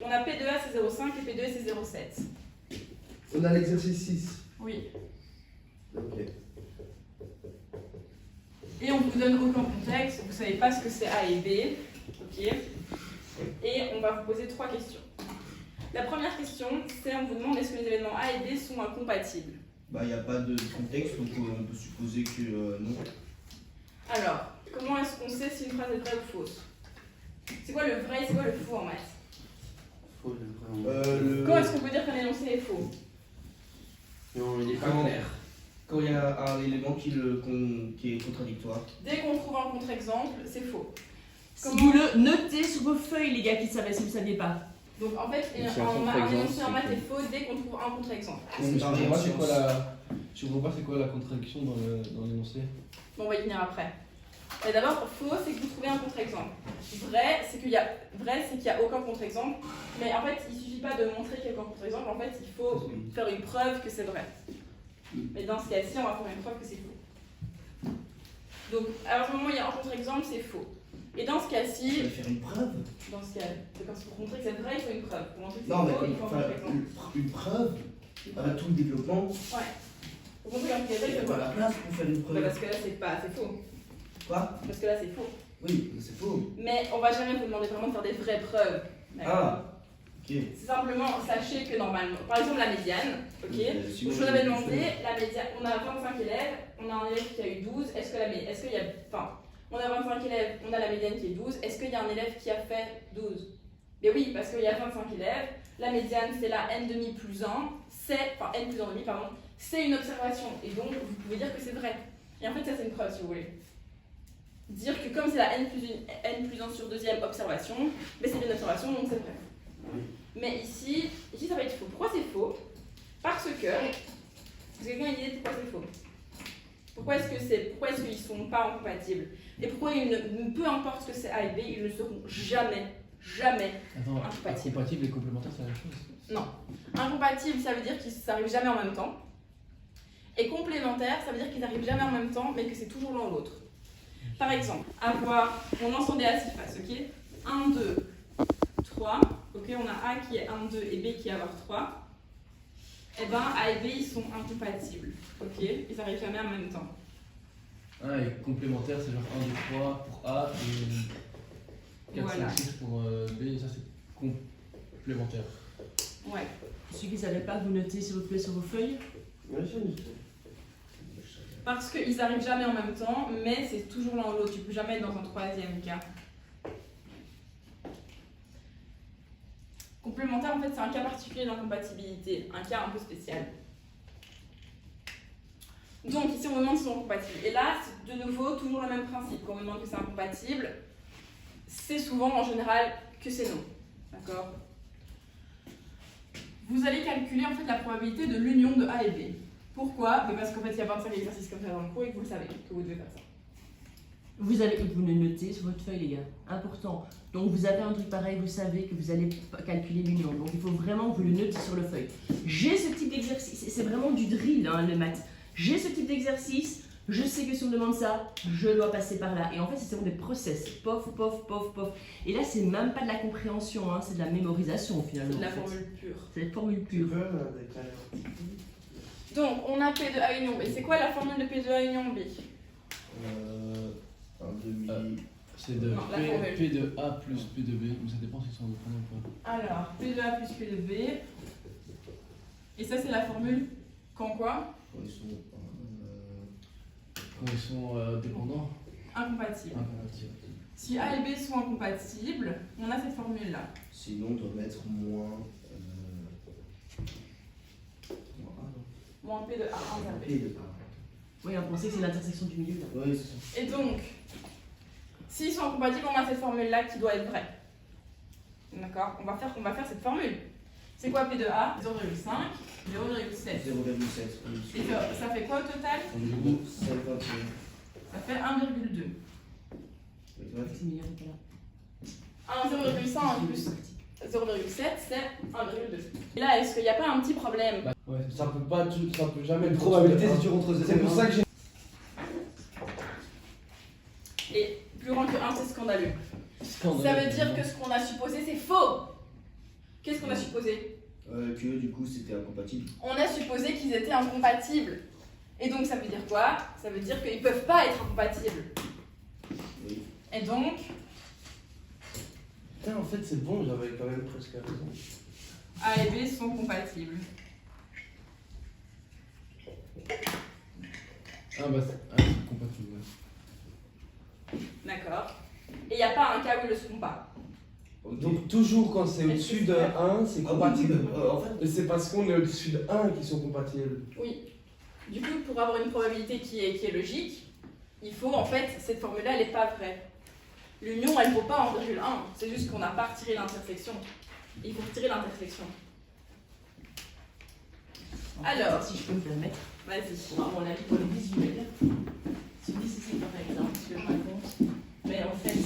On a P de A c'est 0,5 et P de E c'est 0,7. On a l'exercice 6. Oui. Ok. Et on vous donne aucun contexte, vous savez pas ce que c'est A et B. Ok. Et on va vous poser 3 questions. La première question, c'est on vous demande est-ce que les événements A et B sont compatibles? Bah, il n'y a pas de contexte, donc on peut supposer que non. Alors, comment est-ce qu'on sait si une phrase est vraie ou fausse? C'est quoi le vrai et c'est quoi le faux en maths? Faux, le vrai. Comment est-ce qu'on peut dire qu'un énoncé est faux? Non, il est pas Comment clair. Quand il y a un élément qui est contradictoire. Dès qu'on trouve un contre-exemple, c'est faux. Si vous le notez sur vos feuilles, les gars qui savaient, si vous ne saviez pas. Donc en fait, Donc, c'est un un contre-exemple, énoncé en c'est maths faux. est faux dès qu'on trouve un contre-exemple. C'est pareil en C'est quoi sciences. la... Je comprends pas c'est quoi la contradiction dans l'énoncé. Bon, on va y venir après. Et d'abord, faux, c'est que vous trouvez un contre-exemple. Vrai, c'est qu'il y a aucun contre-exemple. Mais en fait, il suffit pas de montrer qu'il y a aucun contre-exemple. En fait, il faut faire une preuve que c'est vrai. Mais dans ce cas-ci, on va faire une preuve que c'est faux. Donc, à ce moment où il y a un contre-exemple, c'est faux. Et dans ce Il cas-ci, fallait faire une preuve. dans ce cas, c'est comme si pour montrer que c'est vrai, il faut une preuve. Pour montrer que c'est Non, mais faux, il faut un enfin, contre-exemple. une preuve, avec tout le développement, Ouais. Pour montrer qu'un il y a c'est pas la place pour faire une Bah, preuve. parce que là, c'est faux. Quoi? Parce que là, c'est faux. Oui, mais c'est faux. Mais on va jamais vous demander vraiment de faire des vraies preuves. D'accord. Ah, ok. C'est simplement, sachez que normalement, par exemple la médiane, ok. Si Donc, vous je vous avais avez demandé, la médiane, on a 25 élèves, on a un élève qui a eu 12, est-ce qu'il y a, enfin, on a 25 élèves, on a la médiane qui est 12, est-ce qu'il y a un élève qui a fait 12? Mais oui, parce qu'il y a 25 élèves, la médiane c'est la n demi plus 1, enfin n plus 1 demi, pardon, c'est une observation, et donc vous pouvez dire que c'est vrai. Et en fait ça c'est une preuve si vous voulez. Dire que comme c'est la n plus 1 sur deuxième observation, mais c'est une observation donc c'est vrai. Mais ici ça va être faux. Pourquoi c'est faux? Parce que, est-ce que quelqu'un a une idée de pourquoi c'est faux? Pourquoi est-ce qu'ils ne sont pas incompatibles? Et pourquoi peu importe ce que c'est A et B, ils ne seront jamais Attends, incompatibles. incompatible et complémentaire c'est la même chose. Non. Incompatible, ça veut dire qu'ils n'arrivent jamais en même temps. Et complémentaire, ça veut dire qu'ils n'arrivent jamais en même temps, mais que c'est toujours l'un ou l'autre. Par exemple, avoir mon ensemble des A six faces, ok? 1, 2, 3, ok? On a A qui est 1, 2 et B qui est avoir 3. Et ben A et B ils sont incompatibles, ok? Ils n'arrivent jamais en même temps. Ah, et complémentaire c'est genre 1, 2, 3 pour A et 4, Voilà. 5, 6 pour B, et ça c'est complémentaire. Ouais. Ceux qui ne savaient pas, vous notez s'il vous plaît sur vos feuilles. Parce qu'ils n'arrivent jamais en même temps, mais c'est toujours l'un ou l'autre. Tu ne peux jamais être dans un troisième cas. Complémentaire, en fait, c'est un cas particulier d'incompatibilité, un cas un peu spécial. Donc, ici, on me demande s'ils sont compatibles. Et là, c'est de nouveau toujours le même principe. Quand on me demande que c'est incompatible, c'est souvent, en général, que c'est non. D'accord? Vous allez calculer, en fait, la probabilité de l'union de A et B. Pourquoi? Parce qu'en fait, il y a 25 exercices comme ça dans le cours et que vous le savez, que vous devez faire ça. Vous le notez sur votre feuille, les gars. Important. Donc, vous avez un truc pareil, vous savez que vous allez calculer l'union. Donc, il faut vraiment que vous le notez sur le feuille. J'ai ce type d'exercice. C'est vraiment du drill, hein, le maths. J'ai ce type d'exercice. Je sais que si on me demande ça, je dois passer par là. Et en fait, c'est vraiment des process. Pof, pof, pof, pof. Et là, c'est même pas de la compréhension, hein, c'est de la mémorisation, finalement. C'est de la en fait. formule pure. C'est la formule pure. Donc, on a P de A union B. C'est quoi la formule de P de A union B? Un demi. C'est de Non, la formule. P de A plus P de B, mais ça dépend s'ils sont indépendants ou pas. Alors, P de A plus P de B. Et ça, c'est la formule quand quoi? Quand Quand ils sont dépendants, Incompatible. incompatibles. Si A et B sont incompatibles, on a cette formule-là. Sinon, on doit mettre moins. Moins P de A, 1 vers B. P de A. Oui, on pensait que c'est l'intersection du milieu, là. Oui, c'est ça. Et donc, s'ils sont incompatibles, on a cette formule-là qui doit être vraie. D'accord? On va faire cette formule. C'est quoi P de A? 0,5, 0,7. 0,7. Et ça fait quoi au total? Du coup, 51. Ça fait 1,2. C'est meilleur que là. 1,5 plus 0,7, c'est 1,2. Et là, est-ce qu'il n'y a pas un petit problème? Ouais, Ça peut jamais Une être probabilité, si si tu rentres C'est pour ça que j'ai. Et plus grand que 1, c'est scandaleux. scandaleux. Ça veut dire que ce qu'on a supposé, c'est faux. Qu'est-ce qu'on a supposé? Que du coup c'était incompatible. On a supposé qu'ils étaient incompatibles. Et donc ça veut dire quoi? Ça veut dire qu'ils ne peuvent pas être incompatibles. Oui. Et donc, Putain, en fait, c'est bon, j'avais quand même presque raison. A et B sont compatibles. Ah bah c'est compatible. Ouais. D'accord. Et il n'y a pas un cas où ils ne le seront pas. Ok. Donc, toujours quand c'est au-dessus de 1, c'est Ah oui, compatible. en fait, Et c'est parce qu'on est au-dessus de 1 qui sont compatibles. Oui. Du coup, pour avoir une probabilité qui est logique, il faut en fait, cette formule-là, elle n'est pas vraie. L'union, elle ne vaut pas 1,1. C'est juste qu'on n'a pas retiré l'intersection. Il faut retirer l'intersection. Alors, si je peux me permettre, vas-y. à mon avis, pour les visuels, si vous dites c'est par exemple ce que je raconte, mais en fait,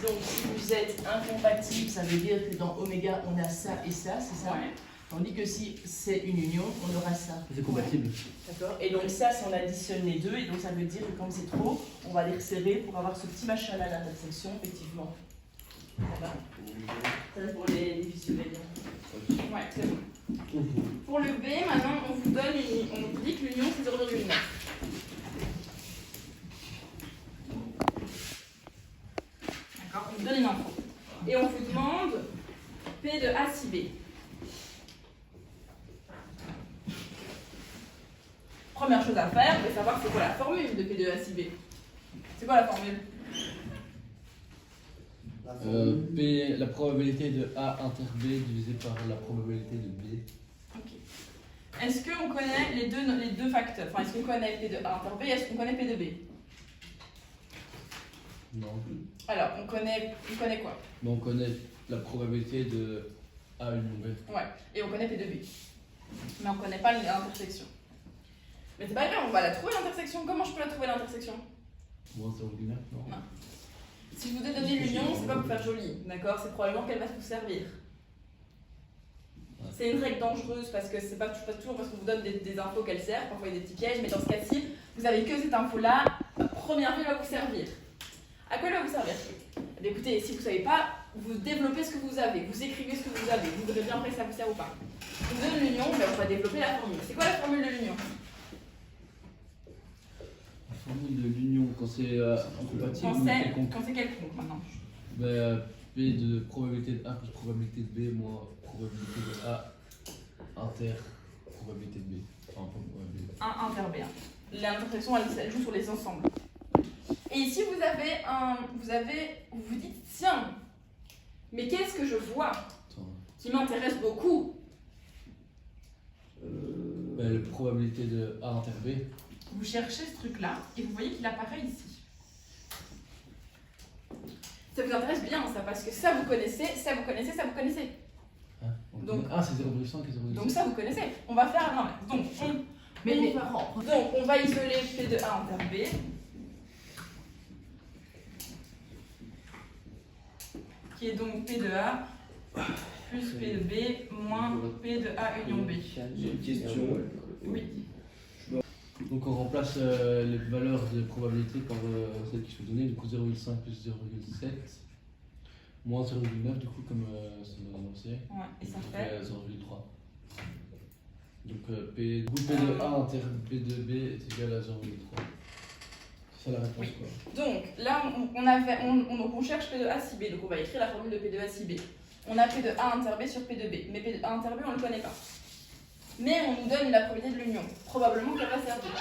donc si vous êtes incompatible, ça veut dire que dans oméga on a ça et ça, c'est ça. Ouais. Tandis que si c'est une union, on aura ça. C'est compatible. D'accord. Et donc ça, si on additionne les deux, et donc ça veut dire que comme c'est trop, on va les resserrer pour avoir ce petit machin-là d'intersection, effectivement. Voilà. Ça c'est pour les visuels. Ouais, c'est bon. Pour le B, maintenant, on vous donne on vous dit que l'union, c'est 0,9. D'accord. On vous donne une info. Et on vous demande P de A si B. Première chose à faire, c'est savoir c'est quoi la formule de P de A si B. C'est quoi la formule? P, la probabilité de A inter B divisée par la probabilité de B. Ok. Est-ce qu'on connaît les deux facteurs? Enfin, est-ce qu'on connaît P de A inter B? Est-ce qu'on connaît P de B? Non. Alors, on connaît quoi? Mais on connaît la probabilité de A union B. Ouais, et on connaît P de B. Mais on connaît pas l'intersection. Mais c'est pas grave, on va la trouver l'intersection. Comment je peux la trouver l'intersection? Moins 0,9, non. Non. Si je vous ai donné l'union, c'est pas pour faire joli, d'accord? C'est probablement qu'elle va vous servir. Ouais. C'est une règle dangereuse parce que c'est pas toujours parce qu'on vous donne des infos qu'elle sert, parfois il y a des petits pièges, mais dans ce cas-ci, vous avez que cette info-là, à première vue, elle va vous servir. À quoi elle va vous servir? Eh bien, écoutez, si vous savez pas, vous développez ce que vous avez, vous écrivez ce que vous avez, vous verrez bien après si ça vous sert ou pas. On vous donne l'union, ben on va développer la formule. C'est quoi la formule de l'union? La formule de l'union, quand c'est incompatible ou quelconque. Quand c'est quelconque maintenant. P de probabilité de A plus probabilité de B moins probabilité de A inter probabilité de B. Enfin, probabilité. 1 inter B1. L'intersection, elle joue sur les ensembles. Et ici, vous vous dites, tiens, mais qu'est-ce que je vois qui m'intéresse beaucoup? La probabilité de A inter B. Vous cherchez ce truc-là et vous voyez qu'il apparaît ici. Ça vous intéresse bien ça, parce que ça vous connaissez, ça vous connaissez, ça vous connaissez. Hein, Donc- c'est 0,5 et 0,5. Donc ça vous connaissez. On va faire... Non, mais, donc, on va isoler P de A inter B. Qui est donc P de A plus P de B moins P de A union B. j'ai une question. Oui. Donc on remplace les valeurs de probabilité par celles qui sont données, du coup 0,5 plus 0,7 moins 0,9 du coup comme ça m'a annoncé. Ouais, et ça Ça fait... fait 0,3. Donc P de A inter P de B est égal à 0,3. C'est ça la réponse Oui. quoi. Donc là, on cherche P de A si B, donc on va écrire la formule de P de A si B. On a P de A inter B sur P de B, mais P de A inter B on ne le connaît pas. Mais on nous donne la probabilité de l'union, probablement qu'elle va servir.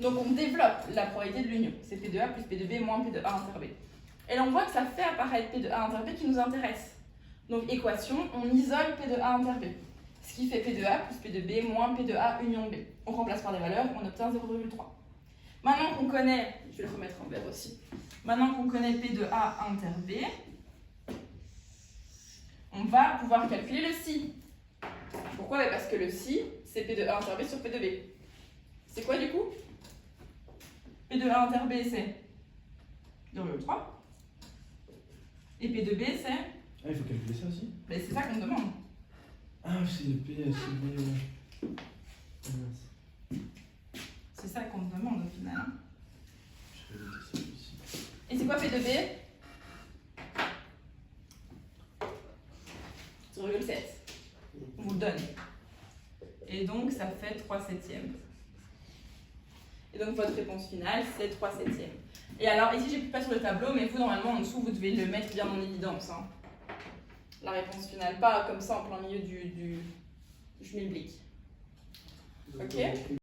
Donc on développe la probabilité de l'union, c'est P de A plus P de B moins P de A inter B. Et là on voit que ça fait apparaître P de A inter B qui nous intéresse. Donc équation, on isole P de A inter B. Ce qui fait P de A plus P de B moins P de A union B. On remplace par des valeurs, on obtient 0,3. Maintenant qu'on connaît, je vais le remettre en vert aussi. Maintenant qu'on connaît P de A inter B, on va pouvoir calculer le si. Pourquoi? Parce que le si, c'est P de A inter B sur P de B. C'est quoi du coup? P de A inter B, c'est 0,3. Et P de B, c'est... Ah, il faut calculer ça aussi. Ben, c'est ça qu'on demande. Ah, c'est le P, c'est le B. C'est ça qu'on demande au final. Hein. Je vais noter ça ici. Et c'est quoi P de B? 0,7. On vous le donne. Et donc, ça fait 3 septièmes. Et donc, votre réponse finale, c'est 3 septièmes. Et alors, ici, j'ai plus pas sur le tableau, mais vous, normalement, en dessous, vous devez le mettre bien en évidence. Hein. La réponse finale, pas comme ça en plein milieu du schmilblick. Ok.